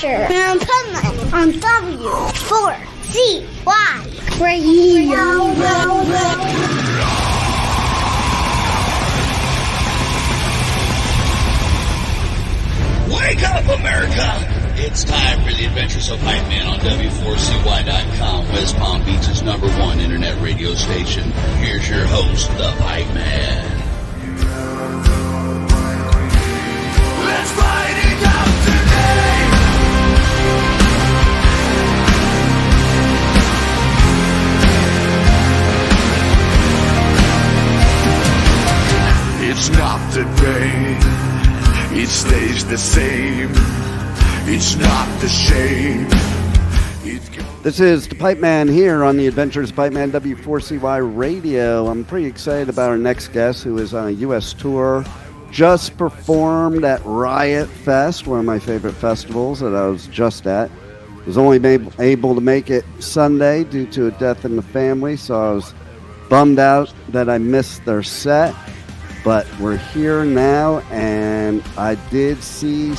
Adventure in Pipeman on W4CY Radio. Wake up, America! It's time for the Adventures of Pipeman on W4CY.com, West Palm Beach's #1 internet radio station. Here's your host, the Pipeman. Let's fight it out today! It's not the pain, it stays the same. It's not the shame. This is the Pipeman here on the Adventures of Pipeman W4CY Radio. I'm pretty excited about our next guest, who is on a U.S. tour. Just performed at Riotfest, one of my favorite festivals that I was just at. Was only able to make it Sunday due to a death in the family, so I was bummed out that I missed their set. But we're here now, and I did find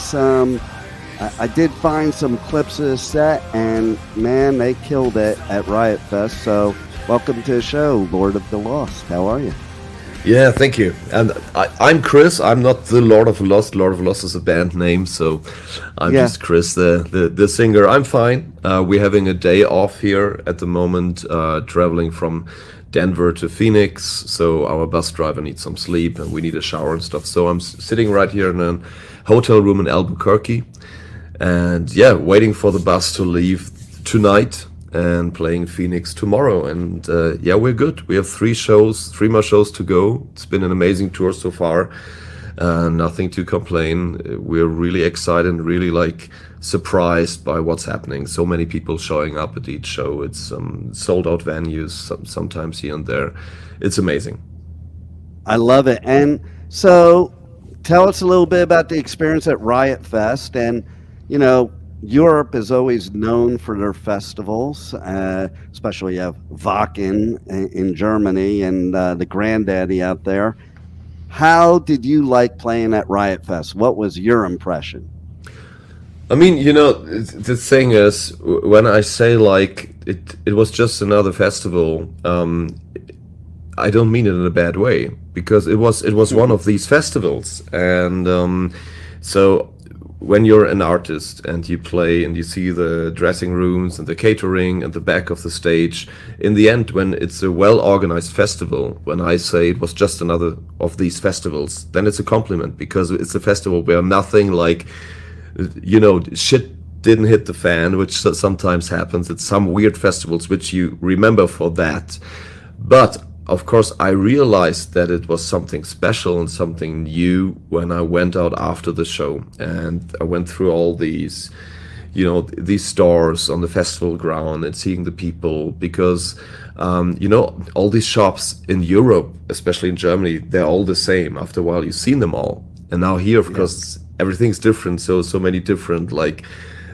some clips of the set, and man, they killed it at Riotfest. So welcome to the show, Lord of the Lost. How are you? Yeah, thank you. And I'm Chris. I'm not the Lord of the Lost. Lord of the Lost is a band name, so I'm just Chris, the singer. I'm fine. We're having a day off here at the moment, traveling from Denver to Phoenix, so our bus driver needs some sleep and we need a shower and stuff. So I'm sitting right here in a hotel room in Albuquerque, and waiting for the bus to leave tonight and playing Phoenix tomorrow. And we're good. We have 3 more shows to go. It's been an amazing tour so far. Nothing to complain. We're really excited and really surprised by what's happening. So many people showing up at each show. It's sold out venues sometimes here and there. It's amazing. I love it. And so tell us a little bit about the experience at Riotfest. And, Europe is always known for their festivals, especially you have Wacken in Germany and the Granddaddy out there. How did you like playing at Riotfest? What was your impression? I mean, the thing is, when I say it was just another festival, I don't mean it in a bad way, because it was one of these festivals. And so when you're an artist and you play and you see the dressing rooms and the catering and the back of the stage, in the end, when it's a well-organized festival, when I say it was just another of these festivals, then it's a compliment, because it's a festival where nothing shit didn't hit the fan, which sometimes happens at some weird festivals, which you remember for that. But of course, I realized that it was something special and something new when I went out after the show, and I went through all these stores on the festival ground and seeing the people, because all these shops in Europe, especially in Germany, they're all the same. After a while, you've seen them all. And now here, of course, everything's different. So many different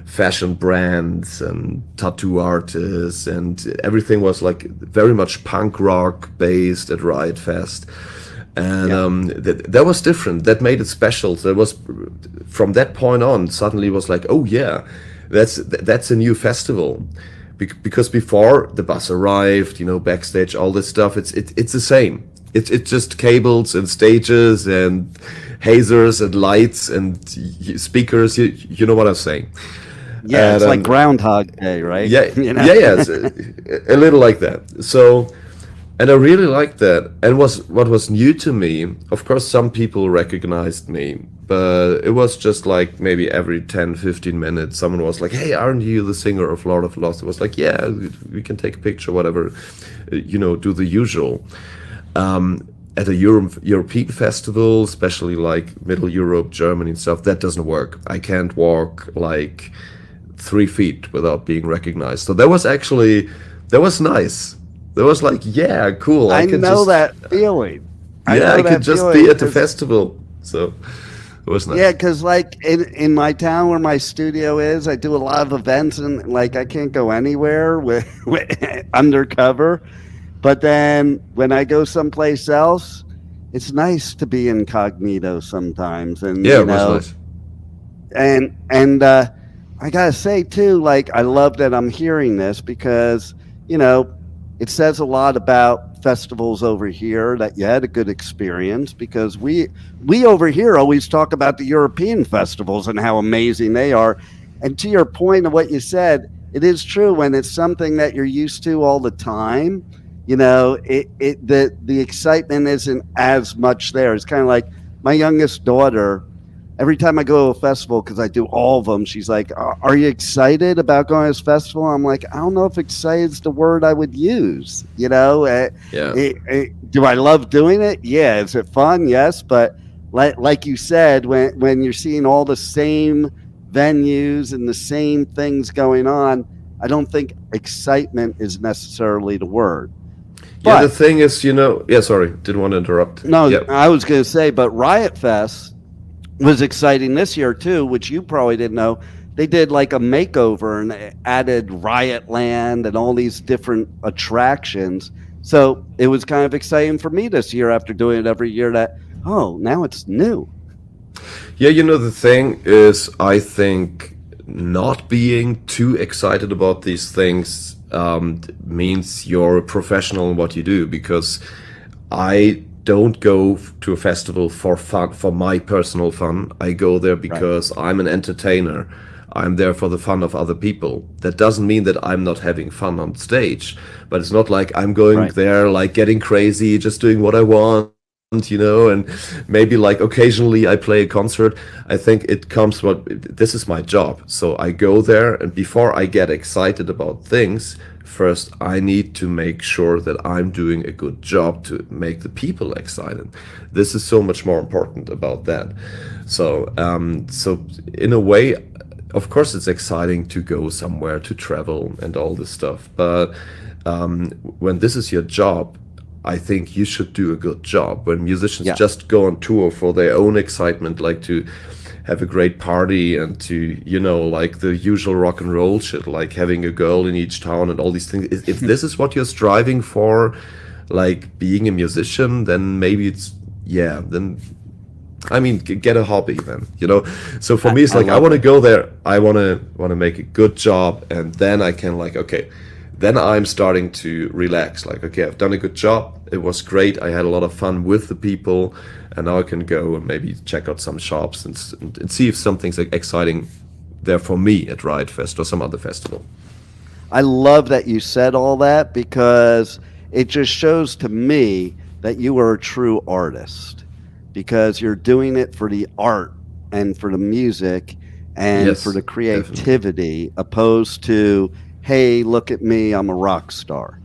fashion brands and tattoo artists, and everything was very much punk rock based at Riotfest. And that was different. That made it special. So it was, from that point on, suddenly it was that's a new festival. Because before the bus arrived, backstage, all this stuff, it's the same. It's just cables and stages and hazers and lights and speakers. You know what I'm saying? Yeah, and, it's like Groundhog Day, right? Yeah, it's a little like that. So, and I really liked that. And what was new to me, of course, some people recognized me, but it was just maybe every 10, 15 minutes, someone was like, "Hey, aren't you the singer of Lord of the Lost?" It was like, "Yeah, we can take a picture, whatever, do the usual." At a European festival, especially Middle Europe, Germany and stuff, that doesn't work. I can't walk 3 feet without being recognized. So that was nice. That was cool. I know that feeling. I could just be at the festival. So it was nice. Yeah, because in my town where my studio is, I do a lot of events, and I can't go anywhere with undercover. But then when I go someplace else, it's nice to be incognito sometimes. And it was nice. And I gotta say too, like I love that I'm hearing this because, you know, it says a lot about festivals over here that you had a good experience because we over here always talk about the European festivals and how amazing they are. And to your point of what you said, it is true when it's something that you're used to all the time, you know, the excitement isn't as much there. It's kind of like my youngest daughter. Every time I go to a festival, because I do all of them, she's like, "Are you excited about going to this festival?" I'm like, "I don't know if excited is the word I would use." You know, do I love doing it? Yeah. Is it fun? Yes. But like you said, when you're seeing all the same venues and the same things going on, I don't think excitement is necessarily the word. Yeah, the thing is, you know, sorry, didn't want to interrupt. No, I was going to say, but Riotfest was exciting this year too, which you probably didn't know. They did like a makeover and they added Riot Land and all these different attractions. So it was kind of exciting for me this year after doing it every year that, oh, now it's new. Yeah, you know, the thing is, I think not being too excited about these things means you're a professional in what you do, because I don't go to a festival for fun, for my personal fun. I go there because I'm an entertainer. I'm there for the fun of other people. That doesn't mean that I'm not having fun on stage, but it's not like I'm going there like getting crazy, just doing what I want, you know, and maybe like occasionally I play a concert. I think it comes this is my job. So I go there, and before I get excited about things, first I need to make sure that I'm doing a good job to make the people excited. This is so much more important about that. So in a way, of course it's exciting to go somewhere, to travel and all this stuff, but when this is your job, I think you should do a good job. When musicians just go on tour for their own excitement, like to have a great party and to, you know, like the usual rock and roll shit, like having a girl in each town and all these things. If this is what you're striving for, like being a musician, then maybe it's, then, I mean, get a hobby then, you know? So for me, it's like, I want to go there. I want to make a good job. And then I can like, okay, then I'm starting to relax. Like, okay, I've done a good job. It was great. I had a lot of fun with the people. And now I can go and maybe check out some shops and see if something's exciting there for me at Riotfest or some other festival. I love that you said all that, because it just shows to me that you are a true artist, because you're doing it for the art and for the music and for the creativity, opposed to, hey, look at me, I'm a rock star.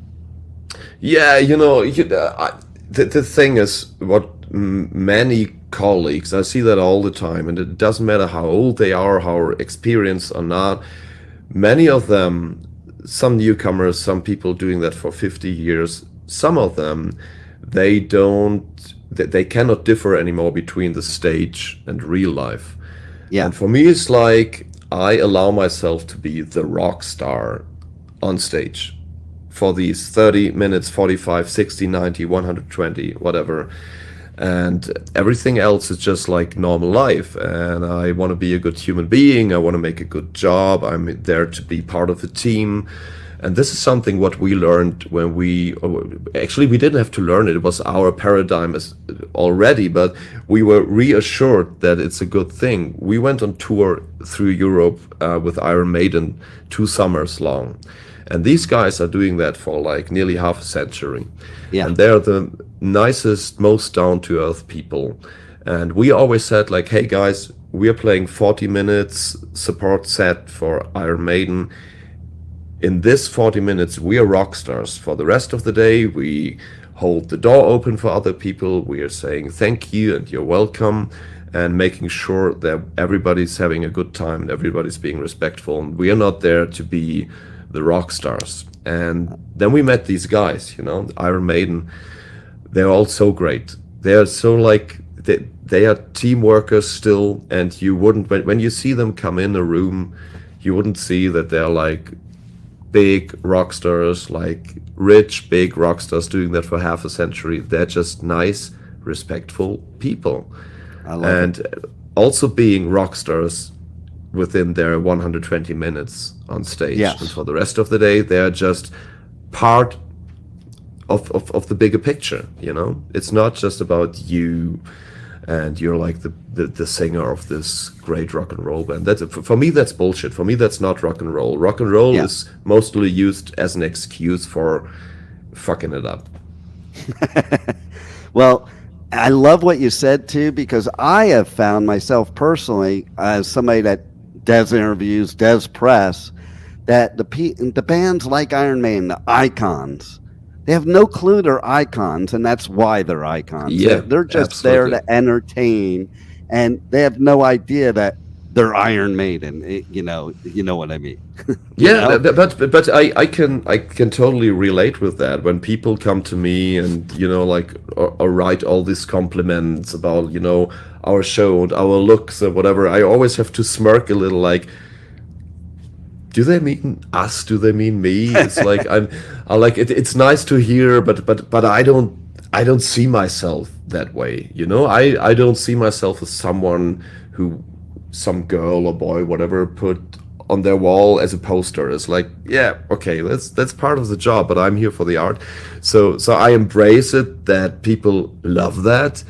Yeah, you know, the thing is, what many colleagues, I see that all the time, and it doesn't matter how old they are, how experienced or not, many of them, some newcomers, some people doing that for 50 years, some of them, they cannot differ anymore between the stage and real life. Yeah. And for me, it's like, I allow myself to be the rock star on stage for these 30 minutes, 45, 60, 90, 120, whatever. And everything else is just like normal life. And I want to be a good human being. I want to make a good job. I'm there to be part of the team. And this is something what we learned when we didn't have to learn it. It was our paradigm already, but we were reassured that it's a good thing. We went on tour through Europe with Iron Maiden 2 summers long. And these guys are doing that for like nearly half a century. Yeah. And they're the nicest, most down-to-earth people. And we always said like, hey guys, we are playing 40 minutes support set for Iron Maiden. In this 40 minutes, we are rock stars. For the rest of the day, we hold the door open for other people. We are saying thank you and you're welcome, and making sure that everybody's having a good time and everybody's being respectful. And we are not there to be the rock stars. And then we met these guys, you know, Iron Maiden. They're all so great. They're so like, they are team workers still. And you wouldn't, when you see them come in a room, you wouldn't see that they're like big rock stars, like rich, big rock stars doing that for half a century. They're just nice, respectful people. And also being rock stars within their 120 minutes on stage. Yes. And for the rest of the day, they're just part of the bigger picture, you know? It's not just about you and you're like the singer of this great rock and roll band. For me, that's bullshit. For me, that's not rock and roll. Rock and roll is mostly used as an excuse for fucking it up. Well, I love what you said too, because I have found myself personally, as somebody that does interviews, does press, that the bands like Iron Maiden, the icons, they have no clue they're icons, and that's why they're icons. Yeah, they're just absolutely. there to entertain, and they have no idea that they're Iron Maiden. You know what I mean? Yeah, but I can totally relate with that. When people come to me and or write all these compliments about our show and our looks or whatever, I always have to smirk a little, like, do they mean us? Do they mean me? It's like I like it. It's nice to hear, but I don't see myself that way. I don't see myself as someone who some girl or boy, whatever, put on their wall as a poster. It's like, yeah, okay, that's part of the job, but I'm here for the art. So I embrace it that people love that.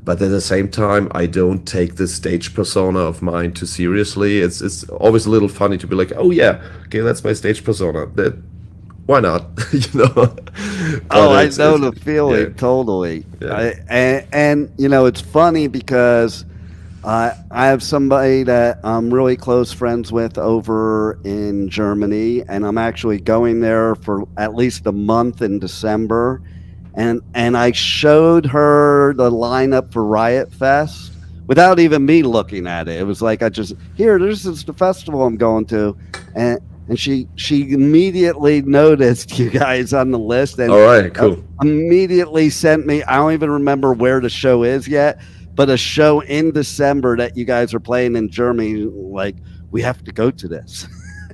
But at the same time, I don't take this stage persona of mine too seriously. It's always a little funny to be like, oh yeah, okay, that's my stage persona. Why not? I know the feeling totally. Yeah. And it's funny because I have somebody that I'm really close friends with over in Germany, and I'm actually going there for at least a month in December. And I showed her the lineup for Riotfest without even me looking at it. It was like, this is the festival I'm going to. And she immediately noticed you guys on the list. And all right, cool. Immediately sent me, I don't even remember where the show is yet, but a show in December that you guys are playing in Germany. Like, we have to go to this.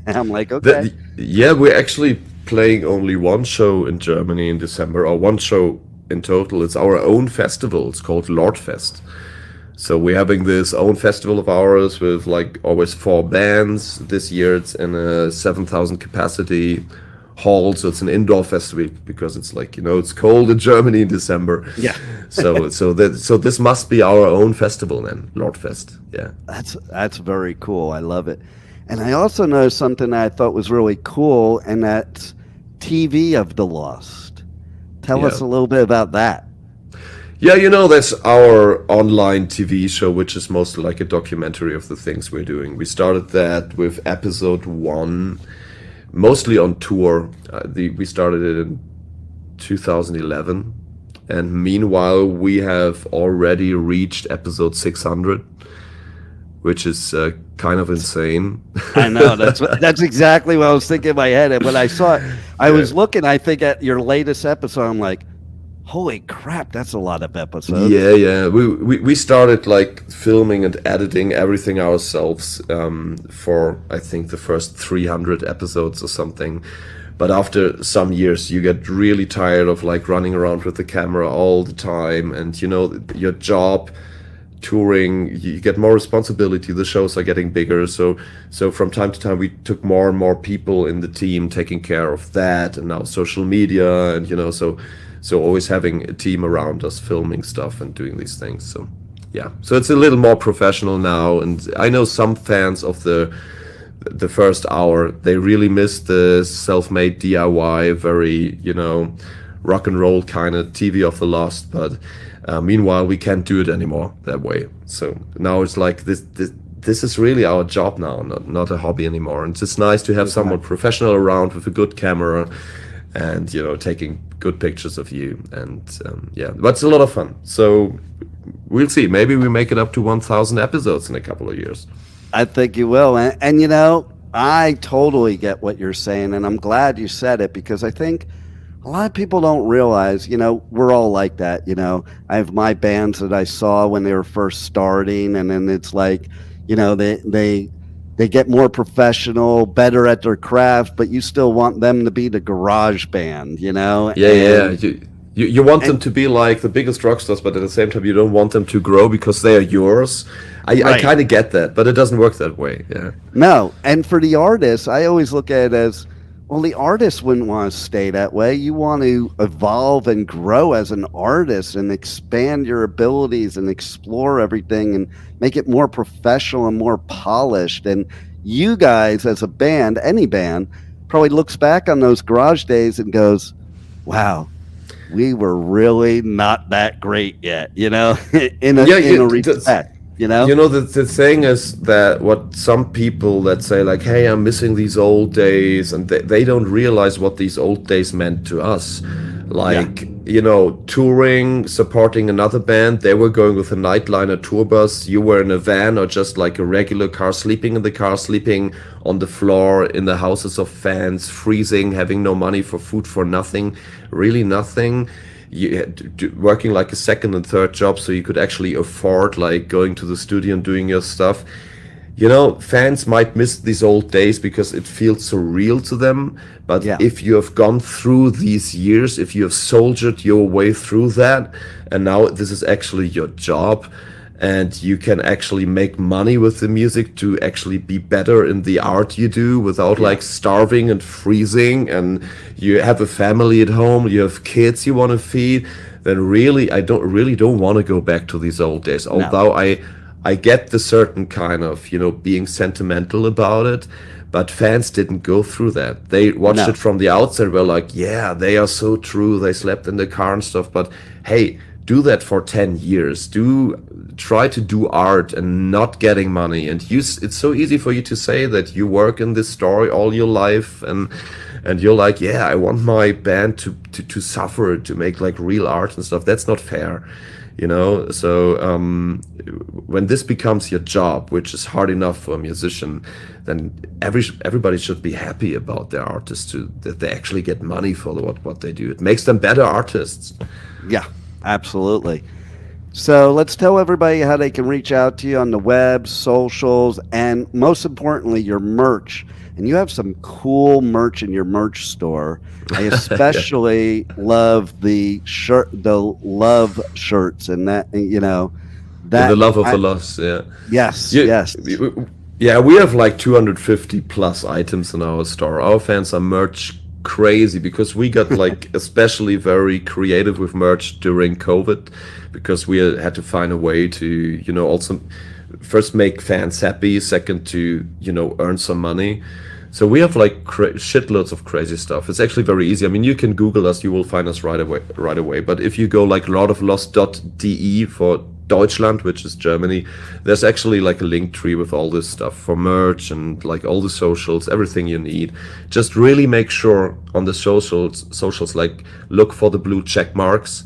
And I'm like, okay. We're actually playing only one show in Germany in December, or one show in total. It's our own festival. It's called Riotfest. So we're having this own festival of ours with like always 4 bands. This year it's in a 7,000 capacity hall, so it's an indoor festival because it's like, it's cold in Germany in December. Yeah. so this must be our own festival then, Riotfest. Yeah. That's very cool. I love it. And I also noticed something that I thought was really cool, and that's TV of the Lost. Tell us a little bit about that. Yeah, that's our online TV show, which is mostly like a documentary of the things we're doing. We started that with episode 1, mostly on tour. We started it in 2011. And meanwhile, we have already reached episode 600, which is kind of insane. I know, that's exactly what I was thinking in my head. And when I saw it, I was looking, I think, at your latest episode. I'm like, holy crap, that's a lot of episodes. Yeah. We started like filming and editing everything ourselves for, I think, the first 300 episodes or something. But after some years, you get really tired of like running around with the camera all the time, and your job, touring, you get more responsibility, the shows are getting bigger, so from time to time we took more and more people in the team taking care of that, and now social media, and so always having a team around us filming stuff and doing these things. So it's a little more professional now, and I know some fans of the first hour, they really miss the self-made DIY, very rock and roll kind of TV of the Lost, but meanwhile, we can't do it anymore that way. So now it's like this is really our job now, not a hobby anymore. And it's nice to have someone professional around with a good camera and, taking good pictures of you. And but it's a lot of fun. So we'll see. Maybe we make it up to 1,000 episodes in a couple of years. I think you will. And I totally get what you're saying. And I'm glad you said it, because I think a lot of people don't realize, we're all like that. I have my bands that I saw when they were first starting, and then it's like, they get more professional, better at their craft, but you still want them to be the garage band, Yeah. You want them to be like the biggest rock stars, but at the same time, you don't want them to grow because they are yours. I kind of get that, but it doesn't work that way. Yeah. No, and for the artists, I always look at it as, well, the artist wouldn't want to stay that way. You want to evolve and grow as an artist and expand your abilities and explore everything and make it more professional and more polished. And you guys, as a band, any band, probably looks back on those garage days and goes, wow, we were really not that great yet, in a respect. The thing is that what some people that say like, hey, I'm missing these old days, and they don't realize what these old days meant to us. Like, touring, supporting another band, they were going with a Nightliner tour bus, you were in a van or just like a regular car, sleeping in the car, sleeping on the floor in the houses of fans, freezing, having no money for food, for nothing, really nothing. You had working like a second and third job so you could actually afford like going to the studio and doing your stuff. Fans might miss these old days because it feels so real to them. But if you have gone through these years, if you have soldiered your way through that, and now this is actually your job, and you can actually make money with the music to actually be better in the art you do without like starving and freezing, and you have a family at home, you have kids you want to feed, then really I don't want to go back to these old days. Although I get the certain kind of, being sentimental about it, but fans didn't go through that. They watched it from the outside, were like, yeah, they are so true, they slept in the car and stuff, but hey, do that for 10 years. Try to do art and not getting money. And it's so easy for you to say that you work in this story all your life, and you're like, yeah, I want my band to suffer, to make like real art and stuff. That's not fair, So when this becomes your job, which is hard enough for a musician, then everybody should be happy about their artists that they actually get money for what they do. It makes them better artists. Yeah. Absolutely. So let's tell everybody how they can reach out to you on the web, socials, and most importantly, your merch. And you have some cool merch in your merch store. I especially love the love shirts, and that, the love of the loss. Yeah. Yes. Yeah, we have like 250 plus items in our store. Our fans are merch crazy because we got like especially very creative with merch during COVID, because we had to find a way to also first make fans happy, second to earn some money. So we have like shitloads of crazy stuff. It's actually very easy. I mean, you can Google us, you will find us right away. But if you go like lordofloss.de for Deutschland, which is Germany, there's actually like a link tree with all this stuff for merch and like all the socials, everything you need. Just really make sure on the socials like look for the blue check marks,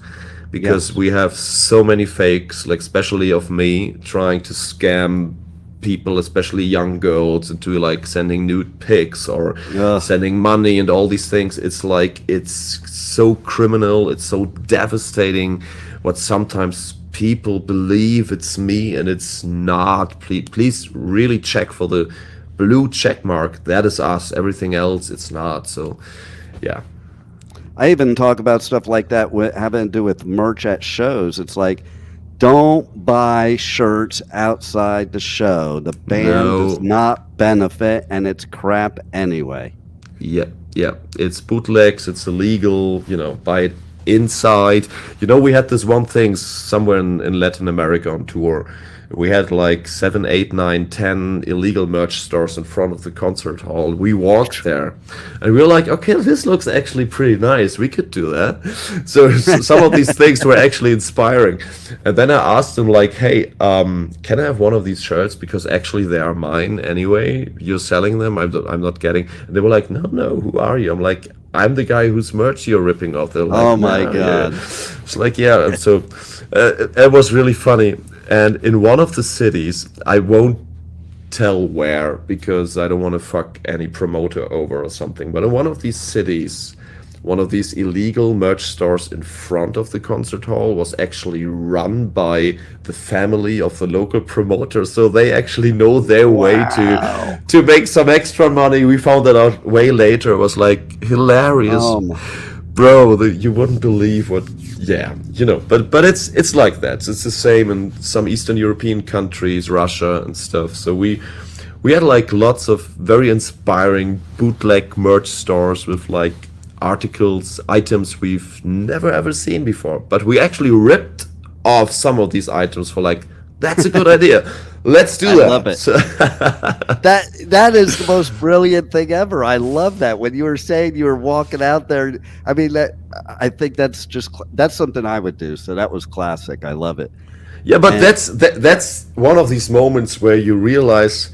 because we have so many fakes, like especially of me trying to scam people, especially young girls, into like sending nude pics or sending money and all these things. It's like, it's so criminal, it's so devastating what sometimes people believe it's me and it's not. Please really check for the blue check mark. That is us. Everything else, it's not. So yeah, I even talk about stuff like that having to do with merch at shows. It's like, don't buy shirts outside the show. The band does not benefit, and it's crap anyway. Yeah, it's bootlegs, it's illegal, buy it inside. We had this one thing somewhere in Latin America on tour. We had like 7, 8, 9, 10 illegal merch stores in front of the concert hall. We walked there and we were like, okay, this looks actually pretty nice. We could do that. So some of these things were actually inspiring. And then I asked them like, hey, can I have one of these shirts? Because actually they are mine anyway. You're selling them. I'm not getting. And they were like, no, who are you? I'm like, I'm the guy whose merch you're ripping off. They're like, oh my God. Yeah. It's like, yeah. And so it was really funny. And in one of the cities, I won't tell where because I don't want to fuck any promoter over or something, but in one of these cities, one of these illegal merch stores in front of the concert hall was actually run by the family of the local promoter. So they actually know their way to make some extra money. We found that out way later. It was like hilarious. bro, you wouldn't believe what. Yeah, but it's like that. It's the same in some Eastern European countries, Russia and stuff. So we had like lots of very inspiring bootleg merch stores with like articles, items we've never ever seen before. But we actually ripped off some of these items for like, that's a good idea. Let's do that. I love it. So that is the most brilliant thing ever. I love that. When you were saying you were walking out there, I mean, I think that's something I would do. So that was classic. I love it. Yeah, but that's one of these moments where you realize,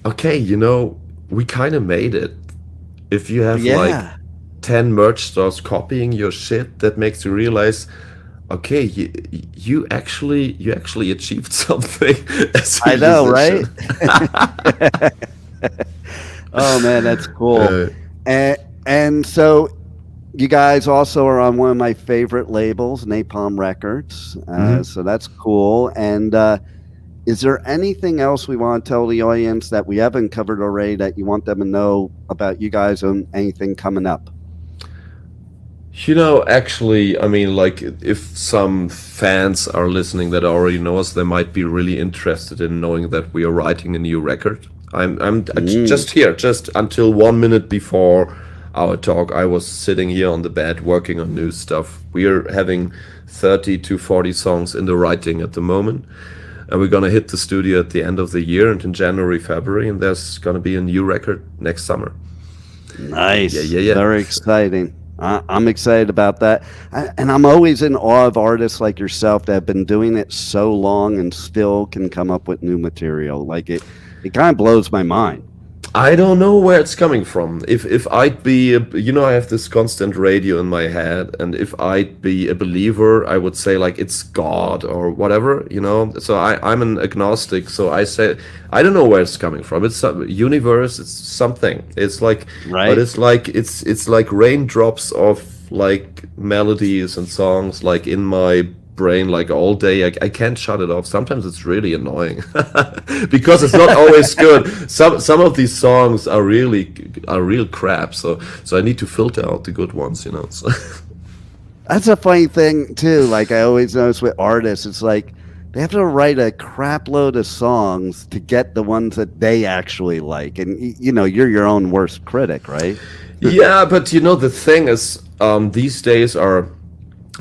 okay, we kind of made it. If you have like 10 merch stores copying your shit, that makes you realize, okay, you actually achieved something. I know, right? Oh man, that's cool. And so you guys also are on one of my favorite labels, Napalm Records. So that's cool. And is there anything else we want to tell the audience that we haven't covered already that you want them to know about you guys and anything coming up? Actually, I mean, like, if some fans are listening that already know us, they might be really interested in knowing that we are writing a new record. I'm just here, just until 1 minute before our talk, I was sitting here on the bed working on new stuff. We are having 30 to 40 songs in the writing at the moment, and we're gonna hit the studio at the end of the year and in January, February, and there's gonna be a new record next summer. Nice. Yeah. Very exciting. I'm excited about that. And I'm always in awe of artists like yourself that have been doing it so long and still can come up with new material. Like it kind of blows my mind. I don't know where it's coming from. If I'd be, I have this constant radio in my head, and if I'd be a believer, I would say like it's God or whatever, So I'm an agnostic, so I say I don't know where it's coming from. It's some universe. It's something. It's like, right. But it's like raindrops of like melodies and songs like in my brain like all day. I can't shut it off. Sometimes it's really annoying because it's not always good. Some of these songs are real crap, so I need to filter out the good ones, so. That's a funny thing too. Like I always notice with artists, it's like they have to write a crap load of songs to get the ones that they actually like, and you're your own worst critic, right? Yeah, but the thing is, these days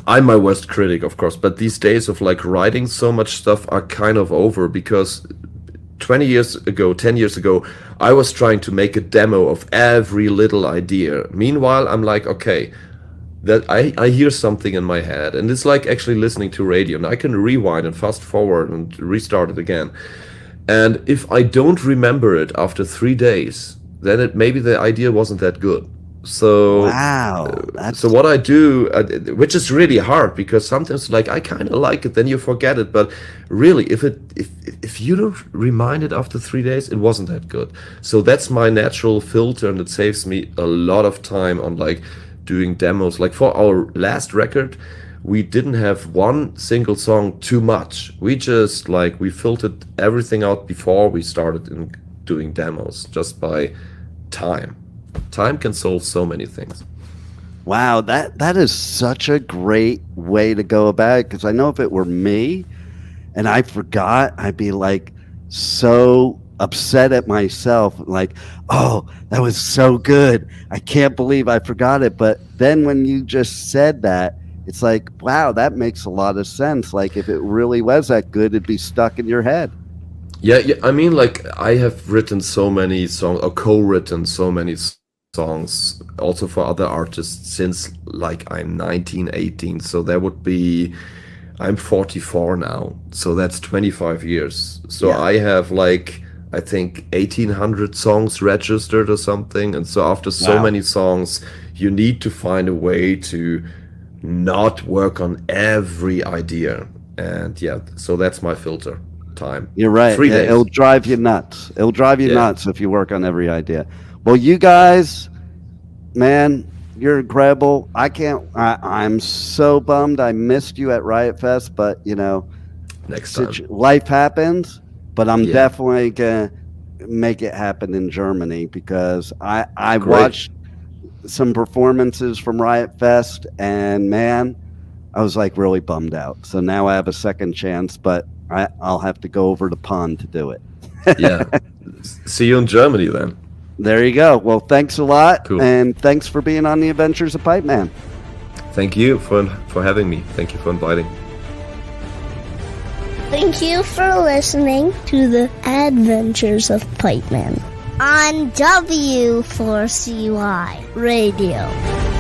I'm my worst critic, of course, but these days of like writing so much stuff are kind of over, because 10 years ago, I was trying to make a demo of every little idea. Meanwhile, I'm like, okay, that I hear something in my head, and it's like actually listening to radio, and I can rewind and fast forward and restart it again. And if I don't remember it after 3 days, then maybe the idea wasn't that good. So wow, so what I do, which is really hard, because sometimes like I kind of like it, then you forget it. But really, if you don't remind it after 3 days, it wasn't that good. So that's my natural filter, and it saves me a lot of time on like doing demos. Like for our last record, we didn't have one single song too much. We just like we filtered everything out before we started in doing demos, just by time. Time can solve so many things. Wow, that is such a great way to go about it, because I know if it were me and I forgot, I'd be like so upset at myself, like, oh, that was so good, I can't believe I forgot it. But then when you just said that, it's like, wow, that makes a lot of sense. Like if it really was that good, it'd be stuck in your head. Yeah, I mean, like I have written so many songs, or co-written so many songs also for other artists since like I'm 19, 18. So that would be, I'm 44 now. So that's 25 years. So yeah. I have like, I think 1,800 songs registered or something. And so after so many songs, you need to find a way to not work on every idea. And yeah, so that's my filter. Time. You're right. 3 days. It'll drive you nuts. It'll drive you nuts if you work on every idea. Well, you guys, man, you're incredible. I'm so bummed I missed you at Riotfest, but next time life happens. But I'm definitely gonna make it happen in Germany, because I watched some performances from Riotfest, and man, I was like really bummed out. So now I have a second chance, but I'll have to go over to Pond to do it. Yeah. See you in Germany then. There you go. Well, thanks a lot, Cool. and thanks for being on the Adventures of Pipeman. Thank you for having me. Thank you for inviting. Thank you for listening to the Adventures of Pipeman on W4CY Radio.